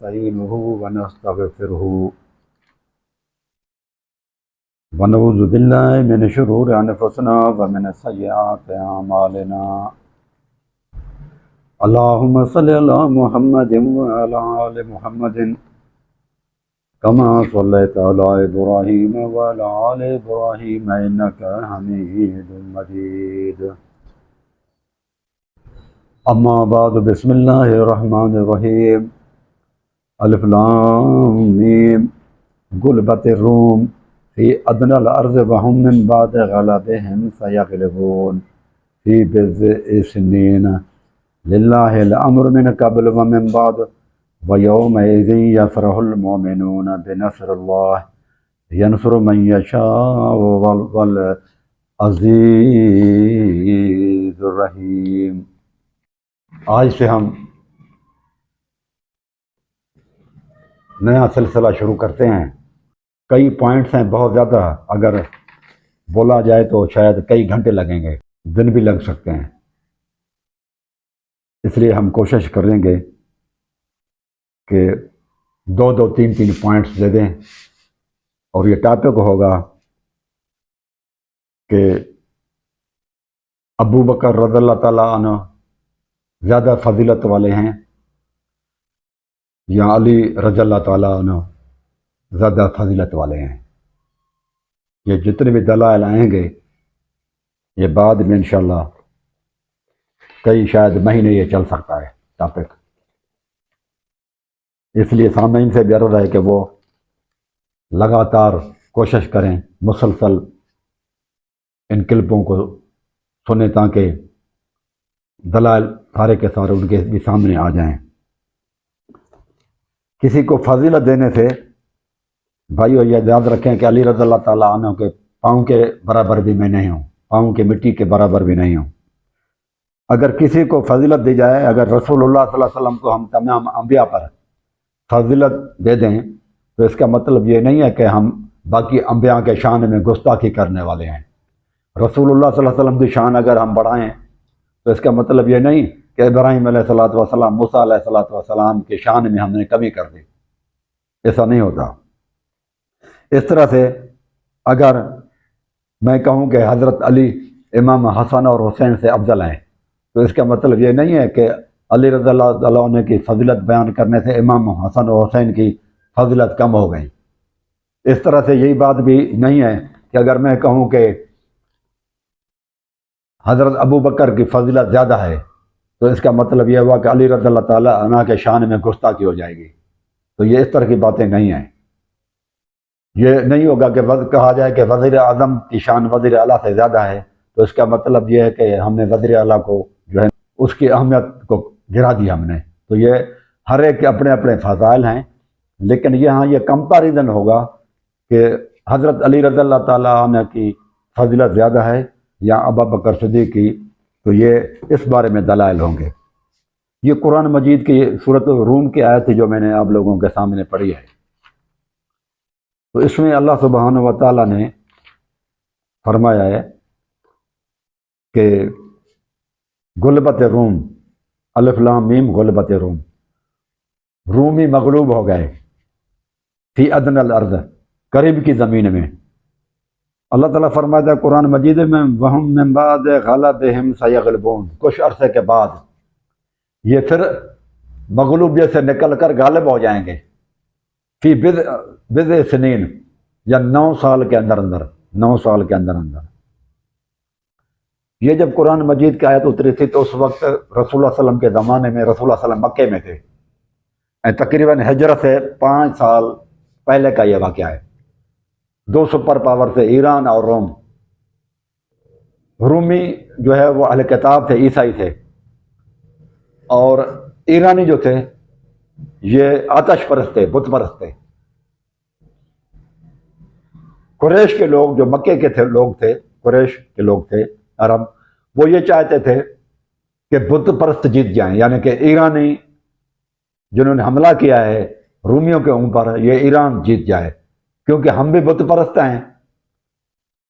ونستعينه ونستغفره ونعوذ بالله من شرور أنفسنا ومن سيئات أعمالنا. اللهم صل على محمد وعلى آل محمد كما صليت على إبراهيم وعلى آل إبراهيم إنك حميد مجيد. أما بعد، بسم الله الرحمن الرحيم. الف لام میم. غلبت الروم في أدنى الأرض وهم من بعد غلبهم سيغلبون في بضع سنين لله الأمر من قبل ومن بعد ويومئذ يفرح المؤمنون بنصر الله ينصر من يشاء والعزيز الرحيم. آج سے ہم نیا سلسلہ شروع کرتے ہیں. کئی پوائنٹس ہیں، بہت زیادہ. اگر بولا جائے تو شاید کئی گھنٹے لگیں گے، دن بھی لگ سکتے ہیں. اس لیے ہم کوشش کریں گے کہ دو تین پوائنٹس دے دیں. اور یہ ٹاپک ہوگا کہ ابو بکر رضی اللہ تعالیٰ عنہ زیادہ فضیلت والے ہیں یا علی رضی اللہ تعالیٰ عنہ زیادہ فضیلت والے ہیں. یہ جتنے بھی دلائل آئیں گے یہ بعد میں انشاءاللہ کئی شاید مہینے یہ چل سکتا ہے ٹاپک. اس لیے سامعین سے بھی عرض ہے کہ وہ لگاتار کوشش کریں، مسلسل ان کلپوں کو سنیں تاکہ دلائل سارے کے سارے ان کے بھی سامنے آ جائیں. کسی کو فضیلت دینے سے بھائیو یہ یاد رکھیں کہ علی رضی اللہ تعالیٰ عنہ کے پاؤں کے برابر بھی میں نہیں ہوں، پاؤں کے مٹی کے برابر بھی نہیں ہوں. اگر کسی کو فضیلت دی جائے، اگر رسول اللہ صلی اللہ علیہ وسلم کو ہم تمام انبیاء پر فضیلت دے دیں تو اس کا مطلب یہ نہیں ہے کہ ہم باقی انبیاء کے شان میں گستاخی کرنے والے ہیں. رسول اللہ صلی اللہ علیہ وسلم کی شان اگر ہم بڑھائیں تو اس کا مطلب یہ نہیں کہ ابراہیم علیہ الصلوۃ والسلام، موسیٰ علیہ الصلوۃ والسلام کی شان میں ہم نے کمی کر دی. ایسا نہیں ہوتا. اس طرح سے اگر میں کہوں کہ حضرت علی امام حسن اور حسین سے افضل ہیں تو اس کا مطلب یہ نہیں ہے کہ علی رضی اللہ عنہ کی فضیلت بیان کرنے سے امام حسن اور حسین کی فضیلت کم ہو گئی. اس طرح سے یہی بات بھی نہیں ہے کہ اگر میں کہوں کہ حضرت ابو بکر کی فضیلت زیادہ ہے تو اس کا مطلب یہ ہوا کہ علی رضی اللہ تعالیٰ عنہ کے شان میں گستاخی ہو جائے گی. تو یہ اس طرح کی باتیں نہیں ہیں. یہ نہیں ہوگا کہ کہا جائے کہ وزیر اعظم کی شان وزیر اعلیٰ سے زیادہ ہے تو اس کا مطلب یہ ہے کہ ہم نے وزیر اعلیٰ کو جو ہے اس کی اہمیت کو گرا دیا ہم نے. تو یہ ہر ایک کے اپنے اپنے فضائل ہیں، لیکن یہاں یہ کمپیریزن ہوگا کہ حضرت علی رضی اللہ تعالیٰ عنہ کی فضیلت زیادہ ہے یا ابو بکر صدیق کی. تو یہ اس بارے میں دلائل ہوں گے. یہ قرآن مجید کی سورۃ روم کی آیت تھی جو میں نے آپ لوگوں کے سامنے پڑھی ہے. تو اس میں اللہ سبحانہ و تعالیٰ نے فرمایا ہے کہ غلبت روم، الف لام میم غلبت روم، رومی مغلوب ہو گئے فی ادنی الارض، قریب کی زمین میں. اللہ تعالیٰ فرماتا ہے قرآن مجید میں وہم من بعد غلبہم سیغلبون، کچھ عرصے کے بعد یہ پھر مغلوبیت سے نکل کر غالب ہو جائیں گے. فی بضع سنین، یا 9 سال کے اندر اندر. 9 سال کے اندر اندر. یہ جب قرآن مجید کی آیت اتری تھی تو اس وقت رسول اللہ صلی اللہ علیہ وسلم کے زمانے میں رسول اللہ صلی اللہ علیہ وسلم مکے میں تھے. تقریباً ہجرت سے 5 سال پہلے کا یہ واقعہ ہے. 2 سپر پاور تھے، ایران اور روم. رومی جو ہے وہ اہل کتاب تھے، عیسائی تھے، اور ایرانی جو تھے یہ آتش پرست تھے، بت پرست تھے. قریش کے لوگ جو مکے کے لوگ تھے، قریش کے لوگ تھے عرب، وہ یہ چاہتے تھے کہ بت پرست جیت جائیں، یعنی کہ ایرانی جنہوں نے حملہ کیا ہے رومیوں کے اوپر یہ ایران جیت جائے، کیونکہ ہم بھی بت پرست ہیں.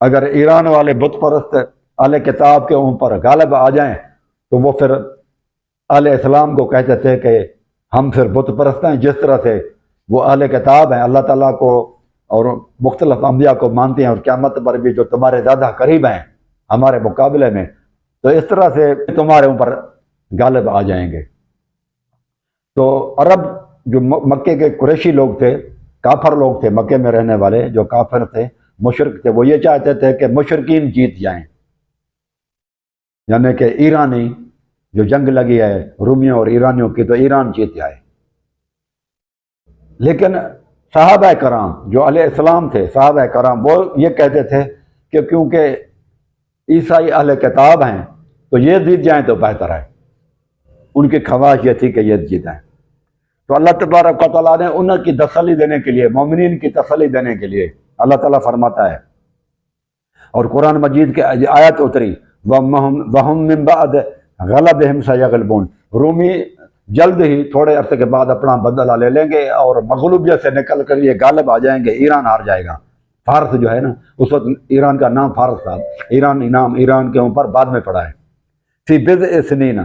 اگر ایران والے بت پرست اہل کتاب کے اوپر غالب آ جائیں تو وہ پھر اہل اسلام کو کہتے تھے کہ ہم پھر بت پرست ہیں، جس طرح سے وہ اہل کتاب ہیں اللہ تعالیٰ کو اور مختلف انبیاء کو مانتے ہیں، اور قیامت پر بھی جو تمہارے زیادہ قریب ہیں ہمارے مقابلے میں، تو اس طرح سے تمہارے اوپر غالب آ جائیں گے۔ تو عرب جو مکے کے قریشی لوگ تھے، کافر لوگ تھے، مکے میں رہنے والے جو کافر تھے، مشرک تھے، وہ یہ چاہتے تھے کہ مشرکین جیت جائیں، یعنی کہ ایرانی جو جنگ لگی ہے رومیوں اور ایرانیوں کی، تو ایران جیت جائے۔ لیکن صحابہ کرام جو علیہ السلام تھے، صحابہ کرام وہ یہ کہتے تھے کہ کیونکہ عیسائی اہل کتاب ہیں تو یہ جیت جائیں تو بہتر ہے، ان کی خواہش یہ تھی کہ یہ جیت جائیں۔ تو اللہ تبارک و تعالیٰ نے ان کی تسلی دینے کے لیے، مومنین کی تسلی دینے کے لیے اللہ تعالیٰ فرماتا ہے، اور قرآن مجید کے آیت اتری وَهُمْ مِنْ بَعْدِ غَلَبِهِمْ سَيَغْلِبُونَ، رومی جلد ہی تھوڑے عرصے کے بعد اپنا بدلہ لے لیں گے اور مغلوبیت سے نکل کر یہ غالب آ جائیں گے، ایران ہار جائے گا۔ فارس جو ہے نا، اس وقت ایران کا نام فارس تھا، ایران کے اوپر بعد میں پڑا ہے، فی بضع سنین،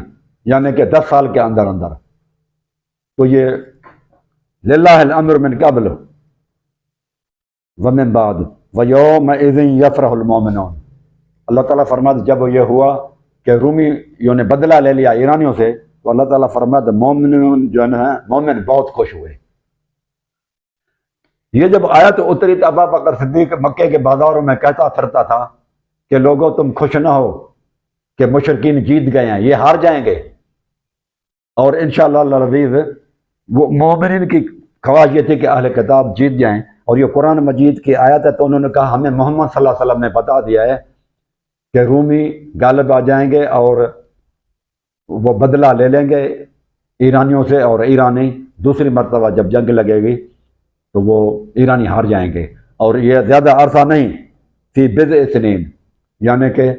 یعنی کہ 10 سال کے اندر اندر۔ تو یہ للہ الامر من قبل ومن بعد ویومئذ یفرح المؤمنون۔ اللہ تعالیٰ فرماتا جب یہ ہوا کہ رومیوں نے بدلہ لے لیا ایرانیوں سے، تو اللہ تعالیٰ فرماتا مومنون جو ہے مومن بہت خوش ہوئے۔ یہ جب آیت اتری تو ابو بکر صدیق مکے کے بازاروں میں کہتا پھرتا تھا کہ لوگوں تم خوش نہ ہو کہ مشرکین جیت گئے ہیں، یہ ہار جائیں گے، اور انشاءاللہ العزیز وہ مومنین کی خواہش یہ تھی کہ اہل کتاب جیت جائیں۔ اور یہ قرآن مجید کی آیت ہے، تو انہوں نے کہا ہمیں محمد صلی اللہ علیہ وسلم نے بتا دیا ہے کہ رومی غالب آ جائیں گے اور وہ بدلہ لے لیں گے ایرانیوں سے، اور ایرانی دوسری مرتبہ جب جنگ لگے گی تو وہ ایرانی ہار جائیں گے، اور یہ زیادہ عرصہ نہیں، فی بضع سنین، یعنی کہ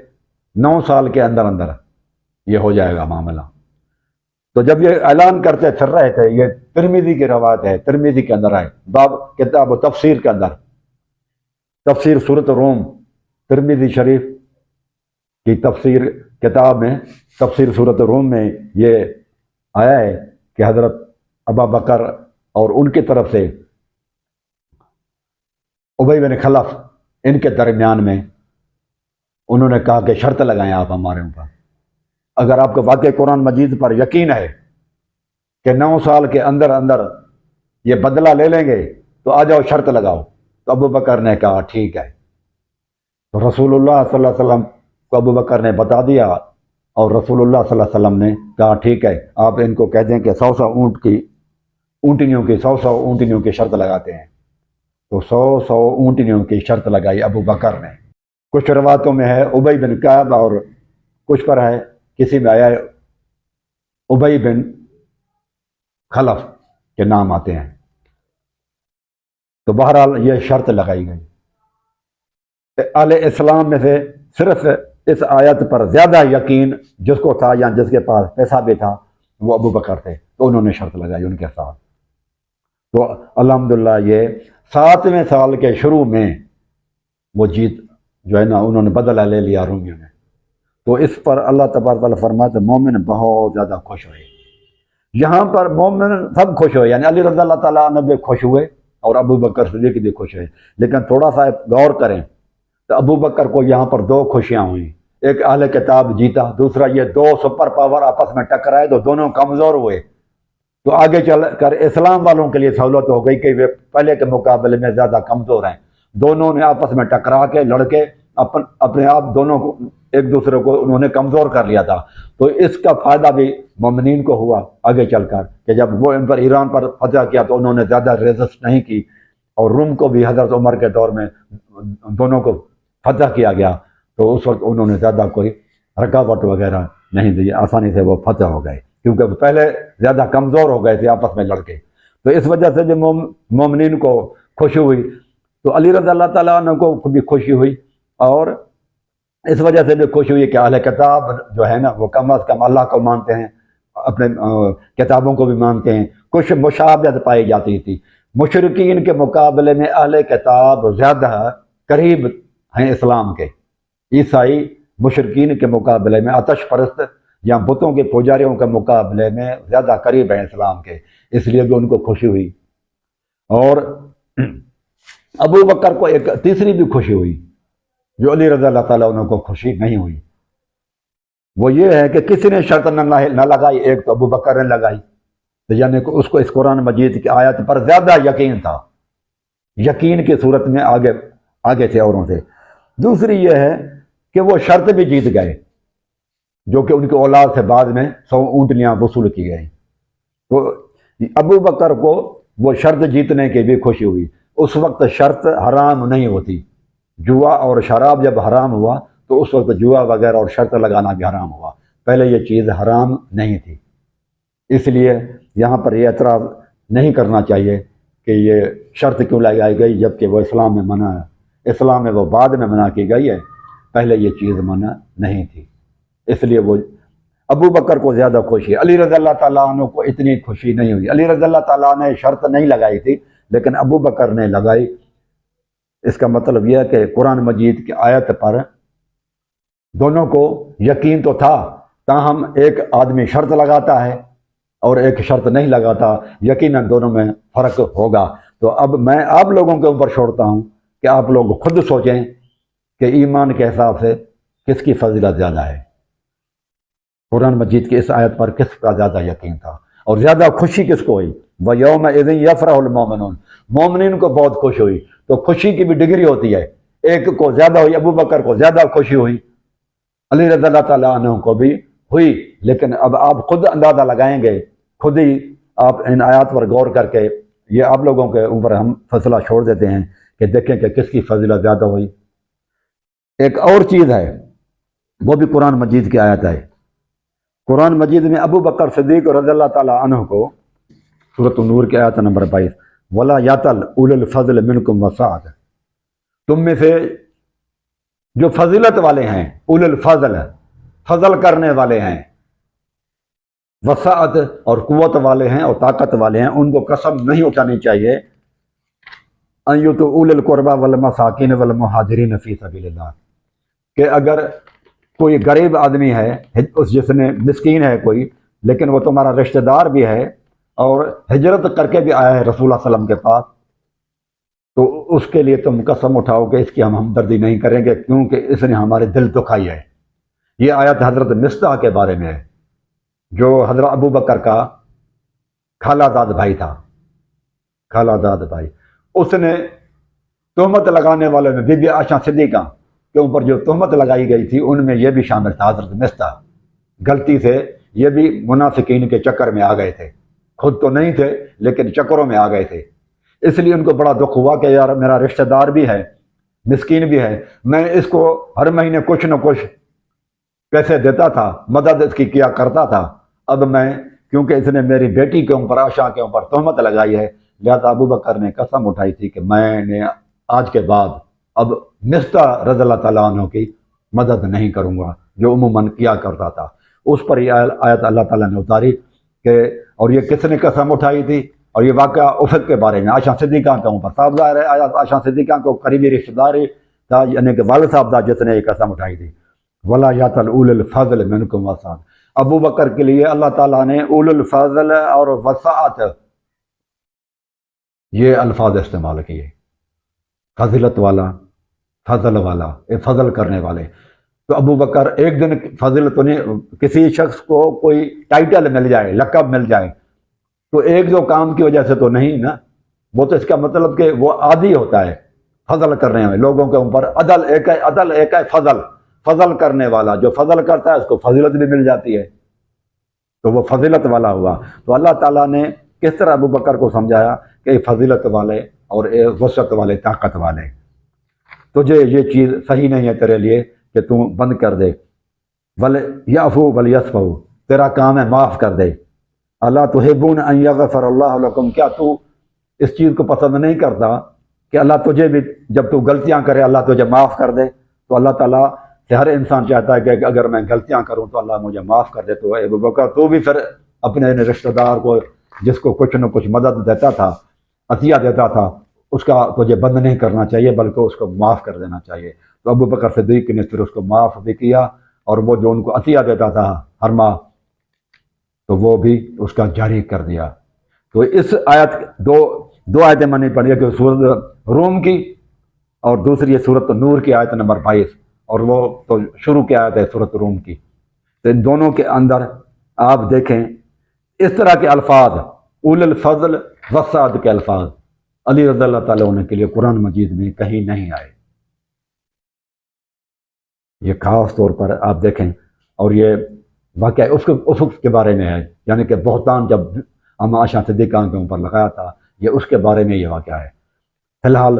9 سال کے اندر اندر یہ ہو جائے گا معاملہ۔ تو جب یہ اعلان کرتے پھر رہے تھے، یہ ترمذی کی روایت ہے، ترمذی کے اندر ہے، باب کتاب و تفسیر کے اندر، تفسیر سورۃ روم، ترمذی شریف کی تفسیر کتاب میں تفسیر سورۃ روم میں یہ آیا ہے کہ حضرت ابو بکر اور ان کی طرف سے ابی بن خلف ان کے درمیان میں انہوں نے کہا کہ شرط لگائیں آپ ہمارے اوپر، اگر آپ کو واقعی قرآن مجید پر یقین ہے کہ 9 سال کے اندر اندر یہ بدلہ لے لیں گے تو آ جاؤ شرط لگاؤ۔ تو ابو بکر نے کہا ٹھیک ہے۔ تو رسول اللہ صلی اللہ علیہ وسلم کو ابو بکر نے بتا دیا، اور رسول اللہ صلی اللہ علیہ وسلم نے کہا ٹھیک ہے، آپ ان کو کہہ دیں کہ 100 اونٹنیوں کی شرط لگاتے ہیں۔ تو 100 اونٹنیوں کی شرط لگائی ابو بکر نے۔ کچھ روایتوں میں ہے ابی بن کعب، اور کچھ پر ہے کسی میں آیا ہے ابی بن خلف کے نام آتے ہیں۔ تو بہرحال یہ شرط لگائی گئی۔ اہل اسلام میں سے صرف اس آیت پر زیادہ یقین جس کو تھا یا جس کے پاس پیسہ بھی تھا وہ ابو بکر تھے، تو انہوں نے شرط لگائی ان کے ساتھ۔ تو الحمدللہ یہ 7ویں سال کے شروع میں وہ جیت جو ہے نا انہوں نے بدلہ لے لیا رومیوں نے۔ تو اس پر اللہ تبارک و تعالیٰ فرماتے مومن بہت زیادہ خوش ہوئے۔ یہاں پر مومن سب خوش ہوئے، یعنی علی رضی اللہ تعالیٰ عنہ بھی خوش ہوئے اور ابو بکر صدیق بھی خوش ہوئے۔ لیکن تھوڑا سا غور کریں تو ابو بکر کو یہاں پر 2 خوشیاں ہوئیں، ایک اہل کتاب جیتا، دوسرا یہ 2 سپر پاور آپس میں ٹکرائے تو دونوں کمزور ہوئے۔ تو آگے چل کر اسلام والوں کے لیے سہولت ہو گئی کہ وہ پہلے کے مقابلے میں زیادہ کمزور ہیں، دونوں نے آپس میں ٹکرا کے لڑکے اپنے آپ دونوں کو ایک دوسرے کو انہوں نے کمزور کر لیا تھا۔ تو اس کا فائدہ بھی مومنین کو ہوا آگے چل کر کہ جب وہ ان پر ایران پر فتح کیا تو انہوں نے زیادہ ریزسٹ نہیں کی، اور روم کو بھی حضرت عمر کے دور میں دونوں کو فتح کیا گیا، تو اس وقت انہوں نے زیادہ کوئی رکاوٹ وغیرہ نہیں دی، آسانی سے وہ فتح ہو گئے، کیونکہ وہ پہلے زیادہ کمزور ہو گئے تھے آپس میں لڑکے۔ تو اس وجہ سے جو مومنین کو خوشی ہوئی، تو علی رضی اللہ تعالیٰ عنہ کو بھی خوشی ہوئی، اور اس وجہ سے بھی خوشی ہوئی کہ اہل کتاب جو ہے نا وہ کم از کم اللہ کو مانتے ہیں، اپنے کتابوں کو بھی مانتے ہیں۔ کچھ مشابہت پائی جاتی تھی، مشرکین کے مقابلے میں اہل کتاب زیادہ قریب ہیں اسلام کے۔ عیسائی مشرکین کے مقابلے میں آتش پرست یا بتوں کے پجاریوں کے مقابلے میں زیادہ قریب ہیں اسلام کے، اس لیے بھی ان کو خوشی ہوئی۔ اور ابو بکر کو ایک تیسری بھی خوشی ہوئی جو علی رضی اللہ تعالیٰ عنہ کو خوشی نہیں ہوئی، وہ یہ ہے کہ کسی نے شرط نہ لگائی، ایک تو ابو بکر نے لگائی، تو یعنی کہ اس کو اس قرآن مجید کی آیت پر زیادہ یقین تھا، یقین کی صورت میں آگے تھے اوروں سے۔ دوسری یہ ہے کہ وہ شرط بھی جیت گئے، جو کہ ان کی اولاد سے بعد میں 100 اونٹنیاں وصول کی گئیں، تو ابو بکر کو وہ شرط جیتنے کی بھی خوشی ہوئی۔ اس وقت شرط حرام نہیں ہوتی، جوا اور شراب جب حرام ہوا تو اس وقت جوا وغیرہ اور شرط لگانا بھی حرام ہوا، پہلے یہ چیز حرام نہیں تھی۔ اس لیے یہاں پر یہ اعتراض نہیں کرنا چاہیے کہ یہ شرط کیوں لگائی گئی جبکہ وہ اسلام میں منع ہے، اسلام میں وہ بعد میں منع کی گئی ہے، پہلے یہ چیز منع نہیں تھی۔ اس لیے وہ ابو بکر کو زیادہ خوشی، علی رضی اللہ تعالیٰ عنہ کو اتنی خوشی نہیں ہوئی۔ علی رضی اللہ تعالیٰ نے شرط نہیں لگائی تھی لیکن ابو بکر نے لگائی۔ اس کا مطلب یہ ہے کہ قرآن مجید کی آیت پر دونوں کو یقین تو تھا، تاہم ایک آدمی شرط لگاتا ہے اور ایک شرط نہیں لگاتا، یقیناً دونوں میں فرق ہوگا۔ تو اب میں آپ لوگوں کے اوپر چھوڑتا ہوں کہ آپ لوگ خود سوچیں کہ ایمان کے حساب سے کس کی فضیلت زیادہ ہے، قرآن مجید کی اس آیت پر کس کا زیادہ یقین تھا اور زیادہ خوشی کس کو ہوئی۔ وَيَوْمَئِذٍ يَفْرَحُ الْمُؤْمِنُونَ، مومنین کو بہت خوش ہوئی۔ تو خوشی کی بھی ڈگری ہوتی ہے، ایک کو زیادہ ہوئی، ابو بکر کو زیادہ خوشی ہوئی، علی رضی اللہ تعالیٰ عنہ کو بھی ہوئی، لیکن اب آپ خود اندازہ لگائیں گے، خود ہی آپ ان آیات پر غور کر کے یہ آپ لوگوں کے اوپر ہم فیصلہ چھوڑ دیتے ہیں کہ دیکھیں کہ کس کی فضیلت زیادہ ہوئی۔ ایک اور چیز ہے، وہ بھی قرآن مجید کی آیت ہے۔ قرآن مجید میں ابو بکر صدیق رضی اللہ تعالیٰ عنہ کو سورۃ النور کی آیت نمبر 22، وَلَا يَأْتَلْ أُولُو الْفَضْلِ مِنْكُمْ وَالسَّعَةِ، تم میں سے جو فضیلت والے ہیں، اول الفضل، فضل کرنے والے ہیں، وسعت اور قوت والے ہیں اور طاقت والے ہیں، ان کو قسم نہیں اٹھانی چاہیے، ان یؤتوا اولی القربی والمساکین والمہاجرین فی سبیل اللہ، کہ اگر کوئی غریب آدمی ہے، جس نے مسکین ہے کوئی، لیکن وہ تمہارا رشتہ دار بھی ہے اور ہجرت کر کے بھی آیا ہے رسول اللہ صلی اللہ علیہ وسلم کے پاس، تو اس کے لیے تم قسم اٹھاؤ کہ اس کی ہم ہمدردی نہیں کریں گے کیونکہ اس نے ہمارے دل دکھائی ہے۔ یہ آیت حضرت مصطح کے بارے میں ہے، جو حضرت ابو بکر کا خالہ زاد بھائی تھا، خالہ زاد بھائی۔ اس نے تہمت لگانے والے میں بی بی عائشہ صدیقہ کے اوپر جو تہمت لگائی گئی تھی ان میں یہ بھی شامل تھا حضرت مصطح۔ غلطی سے یہ بھی منافقین کے چکر میں آ گئے تھے، خود تو نہیں تھے لیکن چکروں میں آ گئے تھے، اس لیے ان کو بڑا دکھ ہوا کہ یار میرا رشتہ دار بھی ہے، مسکین بھی ہے، میں اس کو ہر مہینے کچھ نہ کچھ پیسے دیتا تھا، مدد اس کی کیا کرتا تھا، اب میں کیونکہ اس نے میری بیٹی کے اوپر عائشہ کے اوپر تہمت لگائی ہے، لہذا ابو بکر نے قسم اٹھائی تھی کہ میں نے آج کے بعد اب مصطح رضی اللہ تعالیٰ عنہ کی مدد نہیں کروں گا جو عموماً کیا کرتا تھا۔ اس پر یہ آیت اللہ تعالیٰ نے اتاری کہ اور یہ کس نے قسم اٹھائی تھی، اور یہ واقعہ افق کے بارے میں عائشہ صدیقہ کے اوپر صاحب ظاہر ہے، عائشہ صدیقہ کو قریبی رشتہ داری تھا، یعنی کہ والد صاحب تھا جس نے یہ قسم اٹھائی تھی، وَلَا يَأْتَلْ أُولُو الْفَضْلِ مِنْكُمْ وَالسَّعَةِ۔ ابو بکر کے لیے اللہ تعالیٰ نے اول الفضل اور وسعت یہ الفاظ استعمال کیے، فضیلت والا، فضل والا، فضل کرنے والے۔ تو ابو بکر ایک دن فضل تو نہیں، کسی شخص کو کوئی ٹائٹل مل جائے، لقب مل جائے تو ایک دو کام کی وجہ سے تو نہیں نا، وہ تو اس کا مطلب کہ وہ عادی ہوتا ہے فضل کرنے میں لوگوں کے اوپر۔ عدل ایک ہے فضل، فضل کرنے والا جو فضل کرتا ہے اس کو فضیلت بھی مل جاتی ہے، تو وہ فضیلت والا ہوا۔ تو اللہ تعالیٰ نے کس طرح ابو بکر کو سمجھایا کہ فضیلت والے اور وسعت والے، طاقت والے، تجھے یہ چیز صحیح نہیں ہے تیرے لیے کہ تم بند کر دے، وَلْيَعْفُوا وَلْيَصْفَحُوا، تیرا کام ہے معاف کر دے۔ اللہ تحبون ان یغفر اللہ لکم، کیا تو اس چیز کو پسند نہیں کرتا کہ اللہ تجھے بھی جب تو غلطیاں کرے اللہ تجھے معاف کر دے؟ تو اللہ تعالیٰ سے ہر انسان چاہتا ہے کہ اگر میں غلطیاں کروں تو اللہ مجھے معاف کر دے۔ تو ابو بکر تو بھی پھر اپنے رشتہ دار کو جس کو کچھ نہ کچھ مدد دیتا تھا، عطیہ دیتا تھا، اس کا تجھے بند نہیں کرنا چاہیے بلکہ اس کو معاف کر دینا چاہیے۔ تو ابو بکر صدیق نے پھر اس کو معاف بھی کیا اور وہ جو ان کو عطیہ دیتا تھا ہر ماہ تو وہ بھی اس کا جاری کر دیا۔ تو اس آیت دو آیتیں میں نے پڑھی ہے کہ سورت روم کی اور دوسری ہے سورت نور کی آیت نمبر 22، اور وہ تو شروع کی آیت ہے سورت روم کی۔ تو ان دونوں کے اندر آپ دیکھیں اس طرح کے الفاظ اول الفضل وسعت کے الفاظ علی رضی اللہ تعالیٰ عنہ کے لیے قرآن مجید میں کہیں نہیں آئے۔ یہ خاص طور پر آپ دیکھیں، اور یہ واقعہ اس وقت کے بارے میں ہے، یعنی کہ بہتان جب اما عائشہ صدیقہ کے اوپر لگایا تھا، یہ اس کے بارے میں یہ واقعہ ہے۔ فی الحال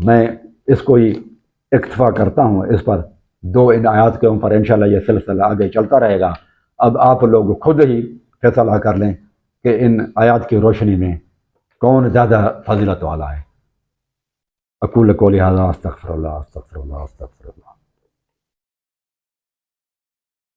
میں اس کو ہی اکتفا کرتا ہوں اس پر، دو ان آیات کے اوپر انشاءاللہ یہ سلسلہ آگے چلتا رہے گا۔ اب آپ لوگ خود ہی فیصلہ کر لیں کہ ان آیات کی روشنی میں کون زیادہ فضیلت والا ہے۔ اقول قولی ھذا استغفر اللہ استغفر اللہ استغفر اللہ۔